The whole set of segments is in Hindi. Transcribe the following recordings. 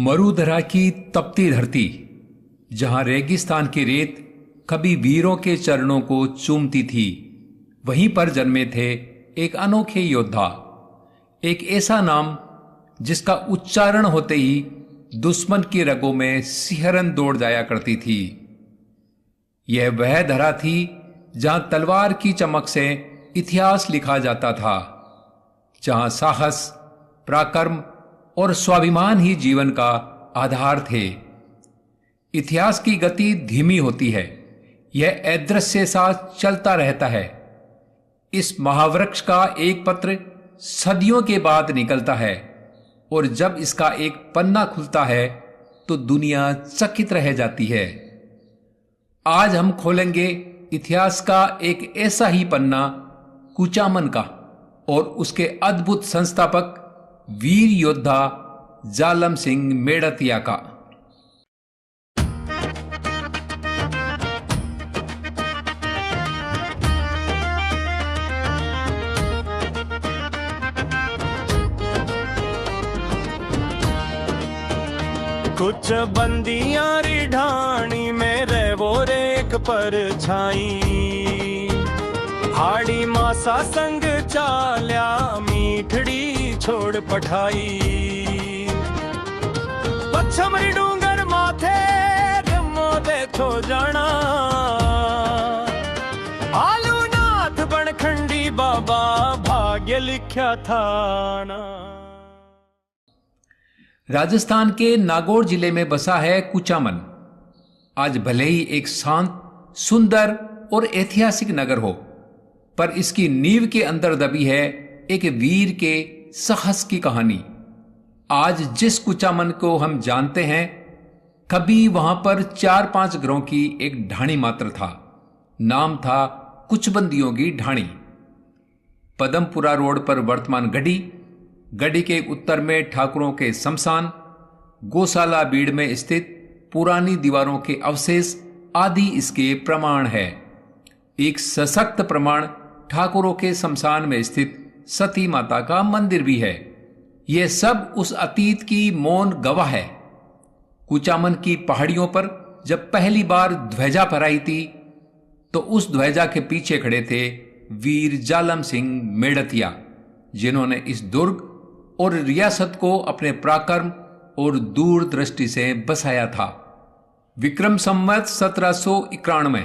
मरुधरा की तपती धरती, जहां रेगिस्तान की रेत कभी वीरों के चरणों को चूमती थी, वहीं पर जन्मे थे एक अनोखे योद्धा। एक ऐसा नाम जिसका उच्चारण होते ही दुश्मन की रगों में सिहरन दौड़ जाया करती थी। यह वह धरा थी जहां तलवार की चमक से इतिहास लिखा जाता था, जहां साहस, पराक्रम और स्वाभिमान ही जीवन का आधार थे। इतिहास की गति धीमी होती है, यह अदृश्य सा चलता रहता है। इस महावृक्ष का एक पत्र सदियों के बाद निकलता है, और जब इसका एक पन्ना खुलता है तो दुनिया चकित रह जाती है। आज हम खोलेंगे इतिहास का एक ऐसा ही पन्ना, कुचामन का, और उसके अद्भुत संस्थापक वीर योद्धा जालम सिंह मेड़तिया का। कुछ बंदियां री ढाणी में रेवो रेक पर छाई, हाड़ी मासा संग चाल्या मीठड़ी छोड़ पठाई। पच्छमरी डूंगर माथे रमो दे थो जाना, आलू नाथ बनखंडी बाबा भाग्य लिख्या था ना। राजस्थान के नागौर जिले में बसा है कुचामन। आज भले ही एक शांत, सुंदर और ऐतिहासिक नगर हो, पर इसकी नींव के अंदर दबी है एक वीर के साहस की कहानी। आज जिस कुचामन को हम जानते हैं, कभी वहां पर 4-5 घरों की एक ढाणी मात्र था। नाम था कुचबंदियों की ढाणी। पदमपुरा रोड पर वर्तमान गढ़ी के उत्तर में ठाकुरों के शमशान, गौशाला बीड़ में स्थित पुरानी दीवारों के अवशेष आदि इसके प्रमाण है। एक सशक्त प्रमाण ठाकुरों के शमशान में स्थित सती माता का मंदिर भी है। यह सब उस अतीत की मौन गवाह है। कुचामन की पहाड़ियों पर जब पहली बार ध्वजा फहराई थी, तो उस ध्वजा के पीछे खड़े थे वीर जालम सिंह मेड़तिया, जिन्होंने इस दुर्ग और रियासत को अपने पराक्रम और दूरदृष्टि से बसाया था। विक्रम संवत 1791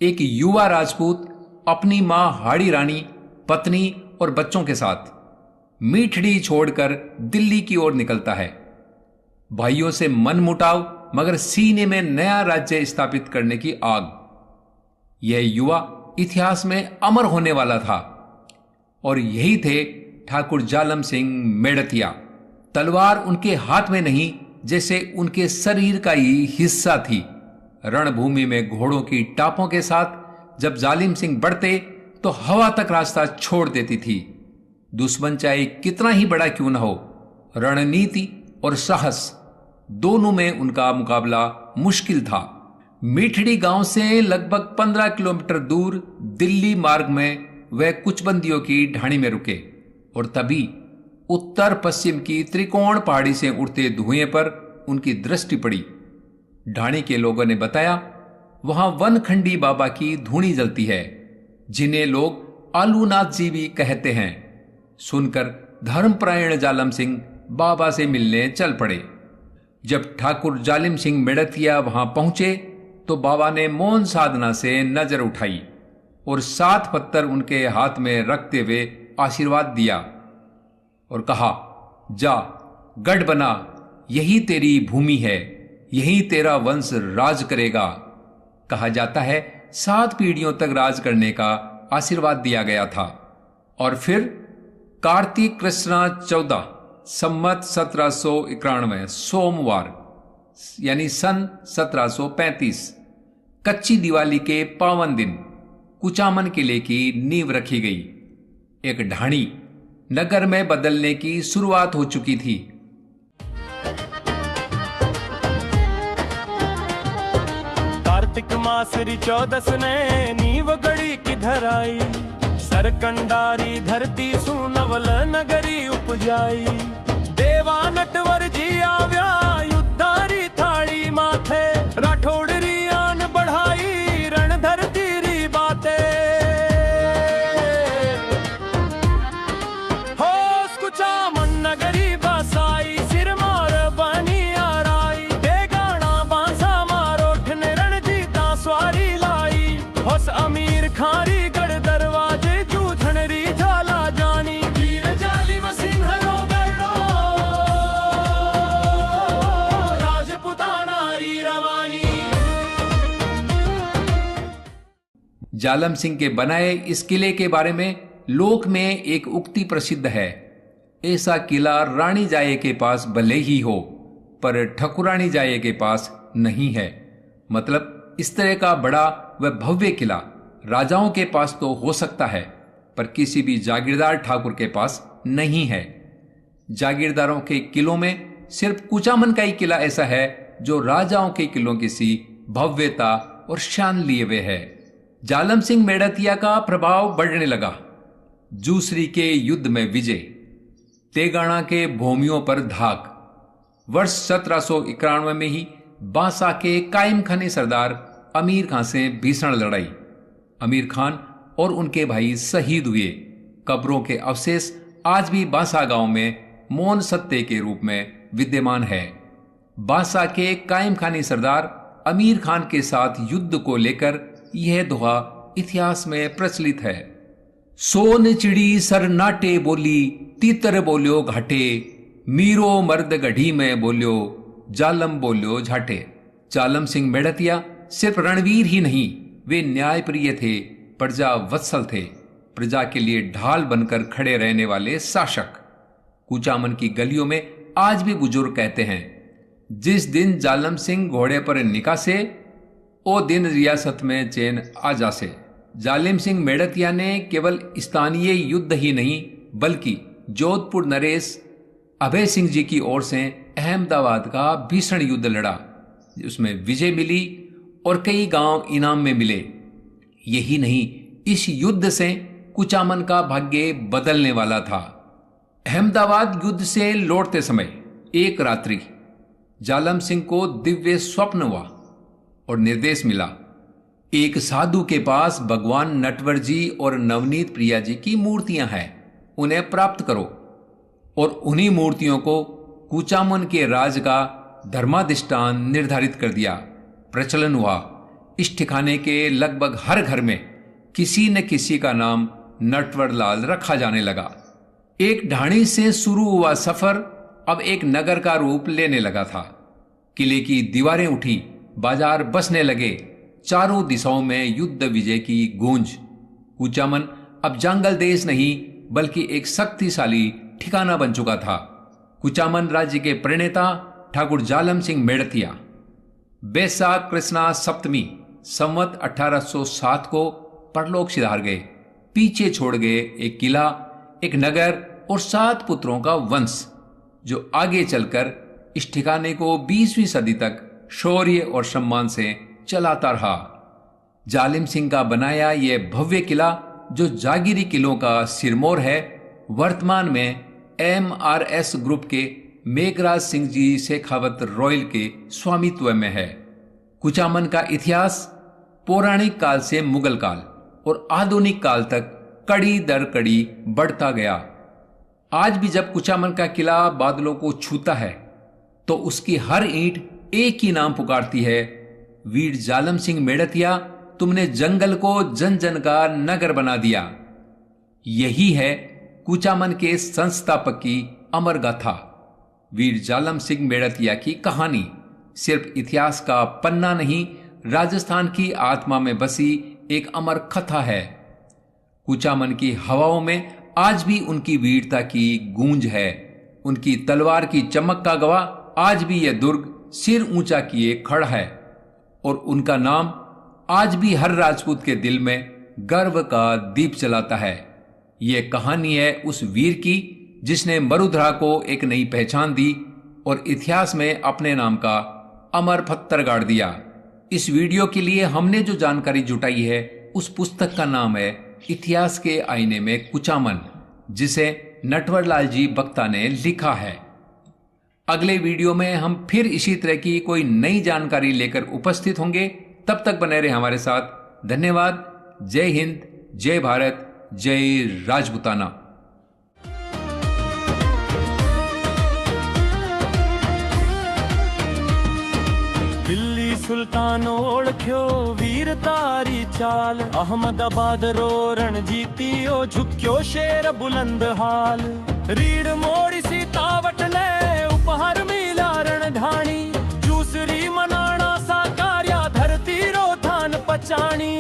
एक युवा राजपूत अपनी मां हाड़ी रानी, पत्नी और बच्चों के साथ मीठड़ी छोड़कर दिल्ली की ओर निकलता है। भाइयों से मनमुटाव, मगर सीने में नया राज्य स्थापित करने की आग। यह युवा इतिहास में अमर होने वाला था, और यही थे ठाकुर जालम सिंह मेड़तिया। तलवार उनके हाथ में नहीं, जैसे उनके शरीर का ही हिस्सा थी। रणभूमि में घोड़ों की टापों के साथ जब जालिम सिंह बढ़ते तो हवा तक रास्ता छोड़ देती थी। दुश्मन चाहे कितना ही बड़ा क्यों न हो, रणनीति और साहस दोनों में उनका मुकाबला मुश्किल था। मीठड़ी गांव से लगभग 15 किलोमीटर दूर दिल्ली मार्ग में वह कुचबंदियों की ढाणी में रुके, और तभी उत्तर पश्चिम की त्रिकोण पहाड़ी से उड़ते धुएं पर उनकी दृष्टि पड़ी। ढाणी के लोगों ने बताया, वहां वनखंडी बाबा की धूनी जलती है, जिन्हें लोग आलूनाथ जी भी कहते हैं। सुनकर धर्मपरायण जालम सिंह बाबा से मिलने चल पड़े। जब ठाकुर जालिम सिंह मेड़तिया वहां पहुंचे तो बाबा ने मौन साधना से नजर उठाई और 7 पत्थर उनके हाथ में रखते हुए आशीर्वाद दिया और कहा, जा गढ़ बना, यही तेरी भूमि है, यही तेरा वंश राज करेगा। कहा जाता है 7 पीढ़ियों तक राज करने का आशीर्वाद दिया गया था। और फिर कार्तिक कृष्णा 14 संवत 1791 सोमवार यानी सन 1735 कच्ची दिवाली के पावन दिन कुचामन किले की नींव रखी गई। एक ढाणी नगर में बदलने की शुरुआत हो चुकी थी। कार्तिक मास री 14 ने नींव गढ़ी किधर आई, सरकंडारी धरती सुनवल नगरी उपजाई। देवा नटवर जी आव्या जालम सिंह के बनाए इस किले के बारे में लोक में एक उक्ति प्रसिद्ध है, ऐसा किला रानी जाये के पास भले ही हो पर ठकुरानी जाये के पास नहीं है। मतलब इस तरह का बड़ा व भव्य किला राजाओं के पास तो हो सकता है पर किसी भी जागीरदार ठाकुर के पास नहीं है। जागीरदारों के किलों में सिर्फ कुचामन का ही किला ऐसा है जो राजाओं के किलों की सी भव्यता और शान लिए हुए है। जालम सिंह मेड़तिया का प्रभाव बढ़ने लगा। जूसरी के युद्ध में विजय, तेगाना के भूमियों पर धाक। वर्ष 1791 में ही बांसा के कायम खानी सरदार अमीर खान से भीषण लड़ाई। अमीर खान और उनके भाई शहीद हुए। कब्रों के अवशेष आज भी बांसा गांव में मौन सत्य के रूप में विद्यमान है। बांसा के कायम खानी सरदार अमीर खान के साथ युद्ध को लेकर यह दोहा इतिहास में प्रचलित है। सोन चिड़ी सर नाटे बोली, तीतर बोलियो घाटे, मीरो मर्द गढ़ी में बोलियो, जालम बोलियो झाटे। जालम सिंह मेड़तिया सिर्फ रणवीर ही नहीं, वे न्यायप्रिय थे, प्रजा वत्सल थे, प्रजा के लिए ढाल बनकर खड़े रहने वाले शासक। कुचामन की गलियों में आज भी बुजुर्ग कहते हैं, जिस दिन जालम सिंह घोड़े पर निकासे ओ दिन रियासत में चैन आ जासे। जालिम सिंह मेड़तिया ने केवल स्थानीय युद्ध ही नहीं बल्कि जोधपुर नरेश अभय सिंह जी की ओर से अहमदाबाद का भीषण युद्ध लड़ा, उसमें विजय मिली और कई गांव इनाम में मिले। यही नहीं, इस युद्ध से कुचामन का भाग्य बदलने वाला था। अहमदाबाद युद्ध से लौटते समय एक रात्रि जालम सिंह को दिव्य स्वप्न हुआ और निर्देश मिला, एक साधु के पास भगवान नटवर जी और नवनीत प्रिया जी की मूर्तियां हैं, उन्हें प्राप्त करो और उन्हीं मूर्तियों को कुचामन के राज का धर्माधिष्ठान निर्धारित कर दिया। प्रचलन हुआ। इस ठिकाने के लगभग हर घर में किसी न किसी का नाम नटवर लाल रखा जाने लगा। एक ढाणी से शुरू हुआ सफर अब एक नगर का रूप लेने लगा था। किले की दीवारें उठी, बाजार बसने लगे, चारों दिशाओं में युद्ध विजय की गूंज। कुचामन अब जंगल देश नहीं बल्कि एक शक्तिशाली ठिकाना बन चुका था। कुचामन राज्य के प्रणेता ठाकुर जालम सिंह मेड़तिया बैसाख कृष्णा सप्तमी संवत 1807 को परलोक सिधार गए। पीछे छोड़ गए एक किला, एक नगर और 7 पुत्रों का वंश जो आगे चलकर इस ठिकाने को 20वीं सदी तक शौर्य और सम्मान से चलाता रहा। जालिम सिंह का बनाया यह भव्य किला जो जागीरी किलों का सिरमौर है, वर्तमान में MRS ग्रुप के मेघराज सिंह जी शेखावत रॉयल के स्वामित्व में है। कुचामन का इतिहास पौराणिक काल से मुगल काल और आधुनिक काल तक कड़ी दर कड़ी बढ़ता गया। आज भी जब कुचामन का किला बादलों को छूता है तो उसकी हर ईंट एक ही नाम पुकारती है, वीर जालम सिंह मेड़तिया, तुमने जंगल को जन जन का नगर बना दिया। यही है कुचामन के संस्थापक की अमर गाथा। वीर जालम सिंह मेड़तिया की कहानी सिर्फ इतिहास का पन्ना नहीं, राजस्थान की आत्मा में बसी एक अमर कथा है। कुचामन की हवाओं में आज भी उनकी वीरता की गूंज है। उनकी तलवार की चमक का गवाह आज भी यह दुर्ग सिर ऊंचा किए खड़ा है और उनका नाम आज भी हर राजपूत के दिल में गर्व का दीप जलाता है। यह कहानी है उस वीर की जिसने मरुधरा को एक नई पहचान दी और इतिहास में अपने नाम का अमर पत्थर गाड़ दिया। इस वीडियो के लिए हमने जो जानकारी जुटाई है उस पुस्तक का नाम है इतिहास के आईने में कुचामन, जिसे नटवरलाल जी बख्ता ने लिखा है। अगले वीडियो में हम फिर इसी तरह की कोई नई जानकारी लेकर उपस्थित होंगे। तब तक बने रहे हमारे साथ। धन्यवाद। जय हिंद, जय भारत, जय राजपूताना। दिल्ली सुल्तान ओळख्यो वीर तारी चाल, अहमदाबाद रो रणजीतियो झुक्यो शेर बुलंद हाल, रीड मोड़ी सीतावट ने उपहार मिला रणढाणी, जूसरी मनाणा साकार्या धरती रो थान पचाणी।